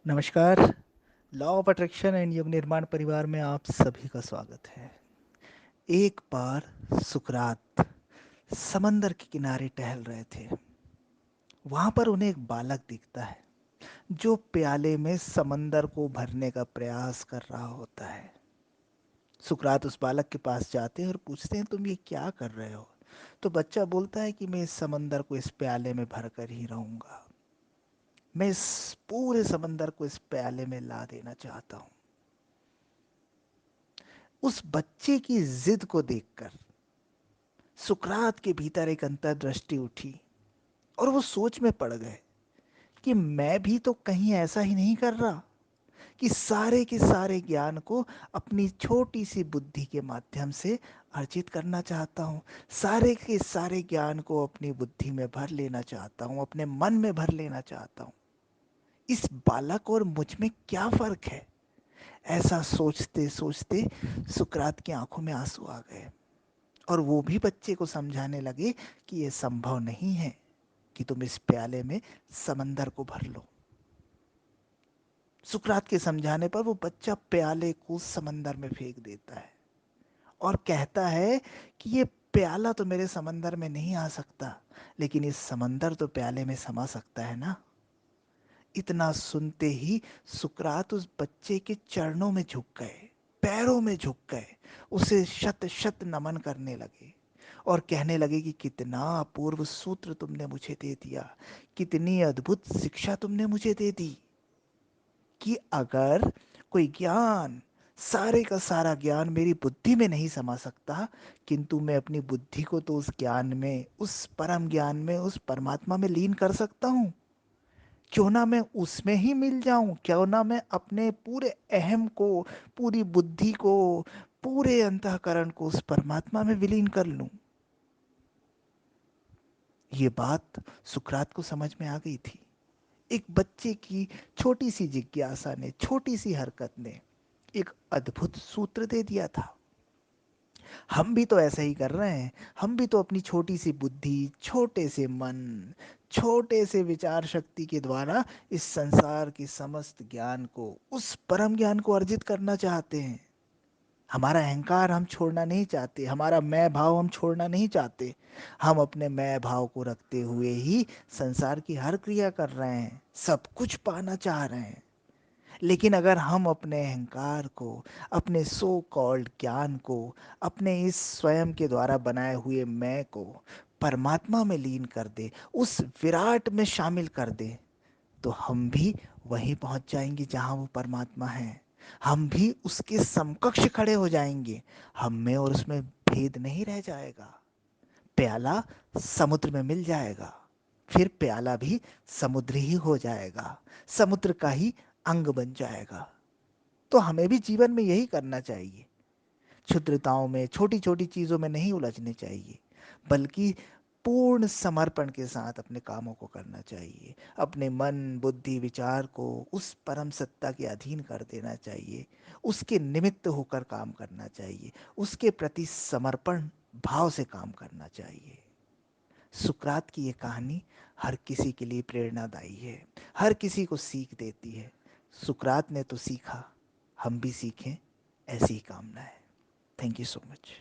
नमस्कार। Law of attraction and युग निर्माण परिवार में आप सभी का स्वागत है। एक बार सुकरात समंदर के किनारे टहल रहे थे। वहां पर उन्हें एक बालक दिखता है जो प्याले में समंदर को भरने का प्रयास कर रहा होता है। सुकरात उस बालक के पास जाते हैं और पूछते हैं, तुम ये क्या कर रहे हो? तो बच्चा बोलता है कि मैं इस समंदर को इस प्याले में भर कर ही रहूंगा। मैं इस पूरे समंदर को इस प्याले में ला देना चाहता हूँ। उस बच्चे की जिद को देखकर सुकरात के भीतर एक अंतर्दृष्टि उठी और वो सोच में पड़ गए कि मैं भी तो कहीं ऐसा ही नहीं कर रहा कि सारे के सारे ज्ञान को अपनी छोटी सी बुद्धि के माध्यम से अर्जित करना चाहता हूँ। सारे के सारे ज्ञान को अपनी बुद्धि में भर लेना चाहता हूँ, अपने मन में भर लेना चाहता हूँ। इस बालक और मुझ में क्या फर्क है? ऐसा सोचते सोचते सुकरात की आंखों में आंसू आ गए और वो भी बच्चे को समझाने लगे कि ये संभव नहीं है कि तुम इस प्याले में समंदर को भर लो। सुकरात के समझाने पर वो बच्चा प्याले को समंदर में फेंक देता है और कहता है कि ये प्याला तो मेरे समंदर में नहीं आ सकता, लेकिन इस समंदर तो प्याले में समा सकता है ना। इतना सुनते ही सुकरात उस बच्चे के चरणों में झुक गए, पैरों में झुक गए, उसे शत शत नमन करने लगे और कहने लगे कि कितना अपूर्व सूत्र तुमने मुझे दे दिया, कितनी अद्भुत शिक्षा तुमने मुझे दे दी कि अगर कोई ज्ञान, सारे का सारा ज्ञान मेरी बुद्धि में नहीं समा सकता, किंतु मैं अपनी बुद्धि को तो उस ज्ञान में, उस परम ज्ञान में, उस परमात्मा में लीन कर सकता हूँ। क्यों ना मैं उसमें ही मिल जाऊं, क्यों ना मैं अपने पूरे अहम को, पूरी बुद्धि को, पूरे अंतःकरण को उस परमात्मा में विलीन कर लूं। ये बात सुकरात को समझ में आ गई थी। एक बच्चे की छोटी सी जिज्ञासा ने, छोटी सी हरकत ने एक अद्भुत सूत्र दे दिया था। हम भी तो ऐसा ही कर रहे हैं। हम भी तो अपनी छोटी सी बुद्धि, छोटे से मन, छोटे से विचार शक्ति के द्वारा इस संसार के समस्त ज्ञान को, उस परम ज्ञान को अर्जित करना चाहते हैं। हमारा अहंकार हम छोड़ना नहीं चाहते, हमारा मैं भाव हम छोड़ना नहीं चाहते। हम अपने मैं भाव को रखते हुए ही संसार की हर क्रिया कर रहे हैं, सब कुछ पाना चाह रहे हैं। लेकिन अगर हम अपने अहंकार को, अपने सो कॉल्ड ज्ञान को, अपने इस स्वयं के द्वारा बनाए हुए मैं को परमात्मा में लीन कर दे, उस विराट में शामिल कर दे, तो हम भी वहीं पहुंच जाएंगे जहां वो परमात्मा है। हम भी उसके समकक्ष खड़े हो जाएंगे। हम में और उसमें भेद नहीं रह जाएगा। प्याला समुद्र में मिल जाएगा, फिर प्याला भी समुद्र ही हो जाएगा, समुद्र का ही अंग बन जाएगा। तो हमें भी जीवन में यही करना चाहिए। क्षुद्रताओं में, छोटी छोटी चीजों में नहीं उलझने चाहिए, बल्कि पूर्ण समर्पण के साथ अपने कामों को करना चाहिए। अपने मन, बुद्धि, विचार को उस परम सत्ता के अधीन कर देना चाहिए। उसके निमित्त होकर काम करना चाहिए। उसके प्रति समर्पण भाव से काम करना चाहिए। सुकरात की ये कहानी हर किसी के लिए प्रेरणादायी है, हर किसी को सीख देती है। सुकरात ने तो सीखा, हम भी सीखें, ऐसी ही कामना है। Thank you so much.